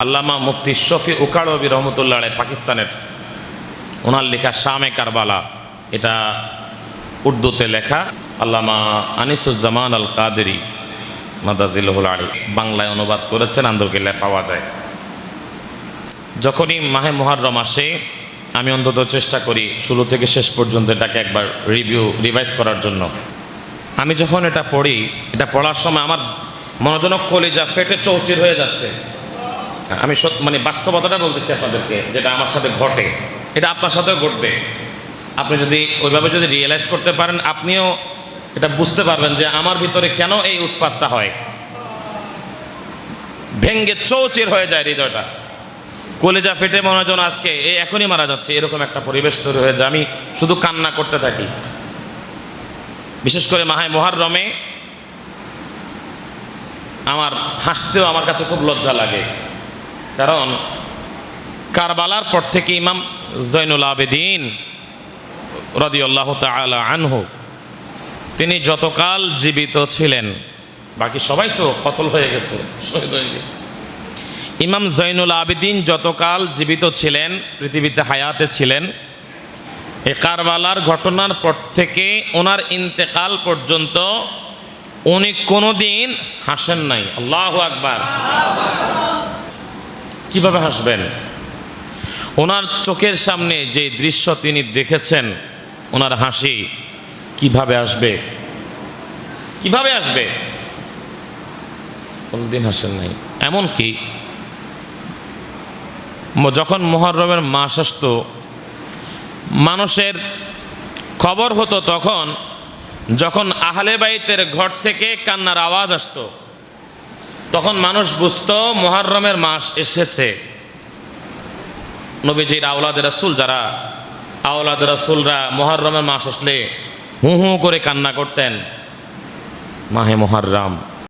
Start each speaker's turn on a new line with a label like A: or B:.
A: আল্লামা মুফতি শফি উকাড়বি রহমতুল্লাহ আলাইহি পাকিস্তানের, ওনার লেখা শামে কারবালা, এটা উর্দুতে লেখা। আল্লামা আনিসুজ্জামান আল কাদেরি মাদাজিল্লাহুল আলী বাংলায় অনুবাদ করেছেন, আন্দরকিল্লায় পাওয়া যায়। যখনই মাহে মুহররম আসে আমি অন্তত চেষ্টা করি শুরু থেকে শেষ পর্যন্ত এটাকে একবার রিভাইজ করার জন্য। আমি যখন এটা পড়ি, এটা পড়ার সময় আমার মনোজনক কলিজা ফেটে চৌচির হয়ে যাচ্ছে। আমি মানে বাস্তবতাটা বলতেছি আপনাদেরকে, যেটা আমার সাথে ঘটে, এটা আপনার সাথেও ঘটবে। আপনি যদি ওইভাবে যদি রিয়েলাইজ করতে পারেন, আপনিও এটা বুঝতে পারবেন যে আমার ভিতরে কেন এই উৎপাতটা হয়। ভেঙ্গে চৌচির হয়ে যায় হৃদয়টা, কলিজা ফেটে মনে হয় আজকে এখনই মারা যাচ্ছে, এরকম একটা পরিবেশ তৈরি হয়ে যায়। আমি শুধু কান্না করতে থাকি। বিশেষ করে মাহে মুহররমে আমার হাসতেও আমার কাছে খুব লজ্জা লাগে, কারণ কারবালার পর থেকে ইমাম জৈনুল আবেদিন রাদিয়াল্লাহু তাআলা আনহু তিনি যতকাল জীবিত ছিলেন, বাকি সবাই তো কতল হয়ে গেছে, শহীদ হয়ে গেছে। ইমাম জৈনুল আবেদিন যতকাল জীবিত ছিলেন, পৃথিবীতে হায়াতে ছিলেন, এই কারবালার ঘটনার পর থেকে ওনার ইন্তেকাল পর্যন্ত উনি কোনোদিন হাসেন নাই। আল্লাহু আকবার। কিভাবে হাসবেন? ওনার চোখের সামনে যে দৃশ্য তিনি দেখেছেন, ওনার হাসি কিভাবে আসবে? কিভাবে আসবে? কোনদিন হাসেন নাই। এমনকি যখন মুহররমের মাস আসতো, মানুষের খবর হতো তখন যখন আহলে বাইতের ঘর থেকে কান্নার আওয়াজ আসতো, তখন মানুষ বুঝতো মুহররমের মাস এসেছে। নবীজির আওলাদ রাসূল, যারা আওলাদ রাসূলরা মুহররমের মাস আসলে হু হু করে কান্না করতেন, মাহে মুহররম